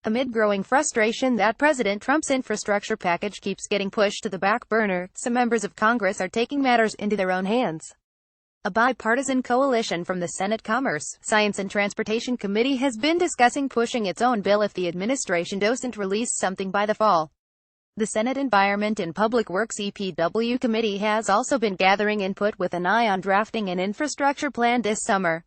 Amid growing frustration that President Trump's infrastructure package keeps getting pushed to the back burner, some members of Congress are taking matters into their own hands. A bipartisan coalition from the Senate Commerce, Science and Transportation Committee has been discussing pushing its own bill if the administration doesn't release something by the fall. The Senate Environment and Public Works (EPW) Committee has also been gathering input with an eye on drafting an infrastructure plan this summer.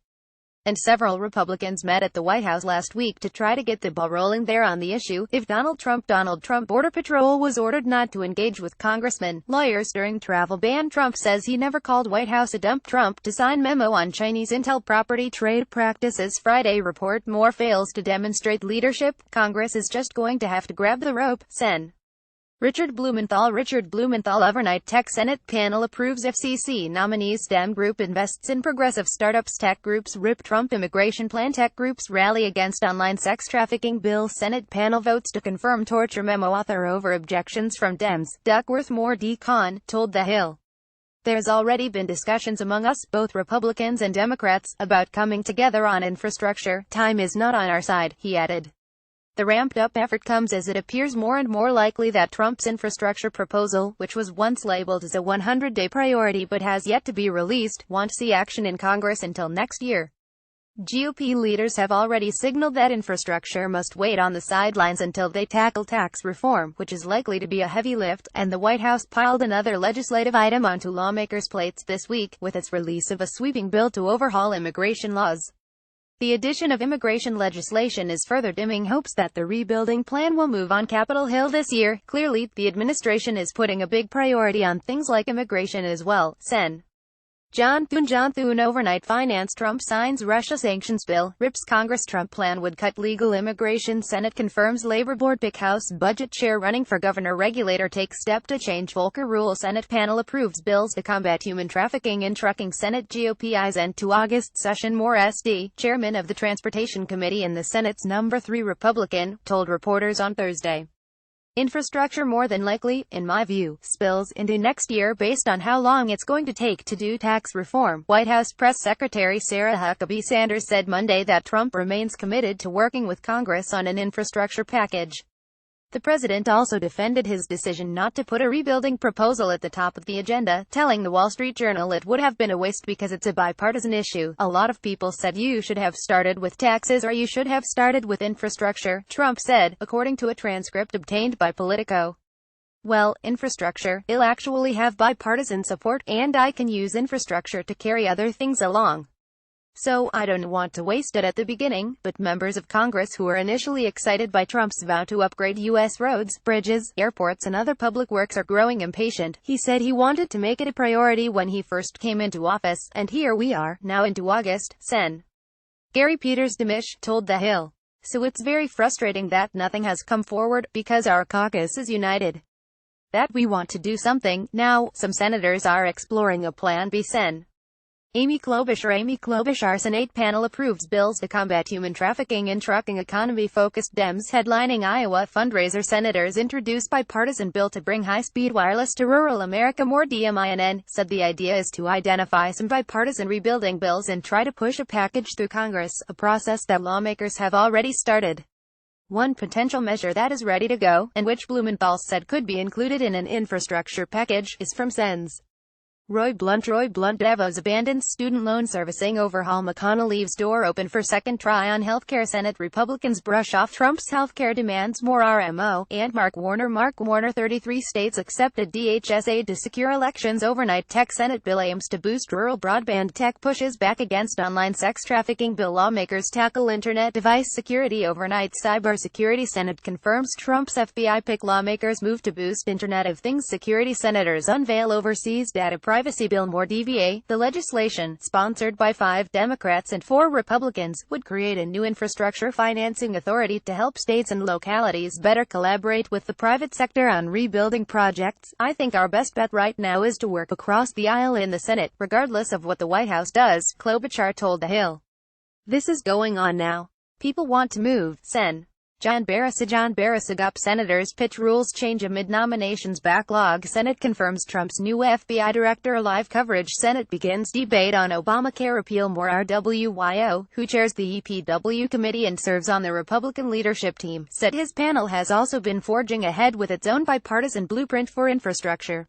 And several Republicans met at the White House last week to try to get the ball rolling there on the issue. If Donald Trump Border Patrol was ordered not to engage with congressmen, lawyers during travel ban. Trump says he never called White House a dump. Trump to sign memo on Chinese intel property trade practices. Friday report more fails to demonstrate leadership. Congress is just going to have to grab the rope. Sen. Richard Blumenthal overnight tech Senate panel approves FCC nominees. Dem group invests in progressive startups. Tech groups rip Trump immigration plan. Tech groups rally against online sex trafficking bill. Senate panel votes to confirm torture memo author over objections from Dems. Duckworth Moore D. Khan told The Hill. There's already been discussions among us, both Republicans and Democrats, about coming together on infrastructure. Time is not on our side, he added. The ramped-up effort comes as it appears more and more likely that Trump's infrastructure proposal, which was once labeled as a 100-day priority but has yet to be released, won't see action in Congress until next year. GOP leaders have already signaled that infrastructure must wait on the sidelines until they tackle tax reform, which is likely to be a heavy lift, and the White House piled another legislative item onto lawmakers' plates this week, with its release of a sweeping bill to overhaul immigration laws. The addition of immigration legislation is further dimming hopes that the rebuilding plan will move on Capitol Hill this year. Clearly, the administration is putting a big priority on things like immigration as well. Sen. John Thune overnight finance. Trump signs Russia sanctions bill, rips Congress. Trump plan would cut legal immigration. Senate confirms Labor Board pick House budget chair running for governor. Regulator takes step to change Volcker rule. Senate panel approves bills to combat human trafficking in trucking. Senate GOP eyes end to August session. Moore SD, chairman of the Transportation Committee and the Senate's number 3 Republican, told reporters on Thursday. Infrastructure more than likely, in my view, spills into next year based on how long it's going to take to do tax reform. White House Press Secretary Sarah Huckabee Sanders said Monday that Trump remains committed to working with Congress on an infrastructure package. The president also defended his decision not to put a rebuilding proposal at the top of the agenda, telling the Wall Street Journal it would have been a waste because it's a bipartisan issue. A lot of people said you should have started with taxes or you should have started with infrastructure, Trump said, according to a transcript obtained by Politico. Well, infrastructure, it'll actually have bipartisan support, and I can use infrastructure to carry other things along. So, I don't want to waste it at the beginning, but members of Congress who were initially excited by Trump's vow to upgrade U.S. roads, bridges, airports and other public works are growing impatient. He said he wanted to make it a priority when he first came into office, and here we are, now into August. Sen. Gary Peters Dimish told The Hill. So it's very frustrating that nothing has come forward, because our caucus is united. That we want to do something. Now, some senators are exploring a plan B. Sen. Amy Klobuchar Senate panel approves bills to combat human trafficking in trucking. Economy-focused Dems headlining Iowa fundraiser. Senators introduce bipartisan bill to bring high-speed wireless to rural America. More DMINN said the idea is to identify some bipartisan rebuilding bills and try to push a package through Congress, a process that lawmakers have already started. One potential measure that is ready to go, and which Blumenthal said could be included in an infrastructure package, is from Sens. Roy Blunt Davos abandons student loan servicing overhaul. McConnell leaves door open for second try on healthcare. Senate Republicans brush off Trump's healthcare demands. More RMO. And Mark Warner 33 states accepted DHS aid to secure elections. Overnight tech Senate bill aims to boost rural broadband. Tech pushes back against online sex trafficking bill. Lawmakers tackle internet device security. Overnight cybersecurity. Senate confirms Trump's FBI pick. Lawmakers move to boost Internet of Things security. Senators unveil overseas data privacy bill. More DVA. The legislation, sponsored by 5 Democrats and 4 Republicans, would create a new infrastructure financing authority to help states and localities better collaborate with the private sector on rebuilding projects. I think our best bet right now is to work across the aisle in the Senate, regardless of what the White House does, Klobuchar told The Hill. This is going on now. People want to move. Sen. John Barrassagop Senators pitch rules change amid nominations backlog. Senate confirms Trump's new FBI director. Live coverage. Senate begins debate on Obamacare repeal. More. RWYO, who chairs the EPW committee and serves on the Republican leadership team, said his panel has also been forging ahead with its own bipartisan blueprint for infrastructure.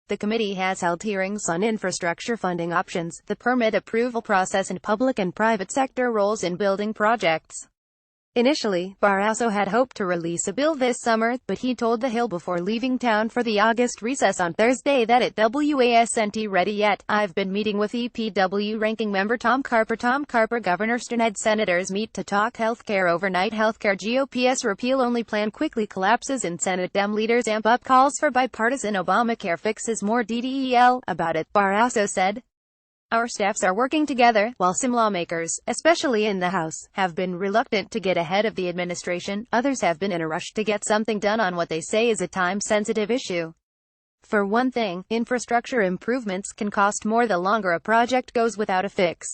The committee has held hearings on infrastructure funding options, the permit approval process, and public and private sector roles in building projects. Initially, Barrasso had hoped to release a bill this summer, but he told The Hill before leaving town for the August recess on Thursday that it wasn't ready yet. I've been meeting with EPW ranking member Tom Carper. Governor Steinhead. Senators meet to talk healthcare overnight. Healthcare GOP's repeal-only plan quickly collapses in Senate. Dem leaders amp up calls for bipartisan Obamacare fixes. More DDEL about it, Barrasso said. Our staffs are working together, while some lawmakers, especially in the House, have been reluctant to get ahead of the administration. Others have been in a rush to get something done on what they say is a time-sensitive issue. For one thing, infrastructure improvements can cost more the longer a project goes without a fix.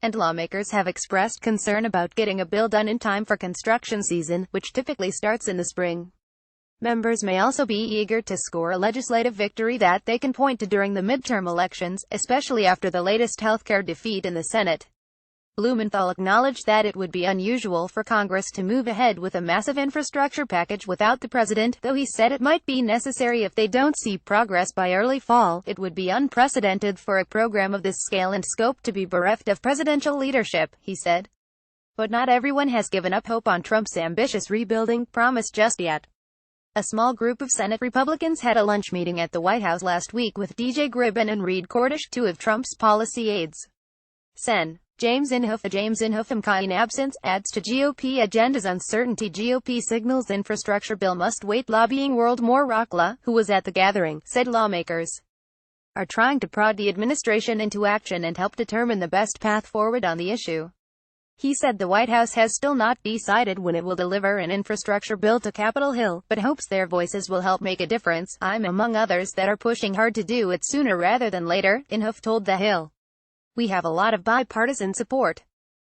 And lawmakers have expressed concern about getting a bill done in time for construction season, which typically starts in the spring. Members may also be eager to score a legislative victory that they can point to during the midterm elections, especially after the latest healthcare defeat in the Senate. Blumenthal acknowledged that it would be unusual for Congress to move ahead with a massive infrastructure package without the president, though he said it might be necessary if they don't see progress by early fall. It would be unprecedented for a program of this scale and scope to be bereft of presidential leadership, he said. But not everyone has given up hope on Trump's ambitious rebuilding promise just yet. A small group of Senate Republicans had a lunch meeting at the White House last week with DJ Gribbin and Reed Cordish, two of Trump's policy aides. Sen. James Inhofe. In absence, adds to GOP agenda's uncertainty. GOP signals infrastructure bill must wait. Lobbying world. More. Rockla, who was at the gathering, said lawmakers are trying to prod the administration into action and help determine the best path forward on the issue. He said the White House has still not decided when it will deliver an infrastructure bill to Capitol Hill, but hopes their voices will help make a difference. I'm among others that are pushing hard to do it sooner rather than later, Inhofe told The Hill. We have a lot of bipartisan support.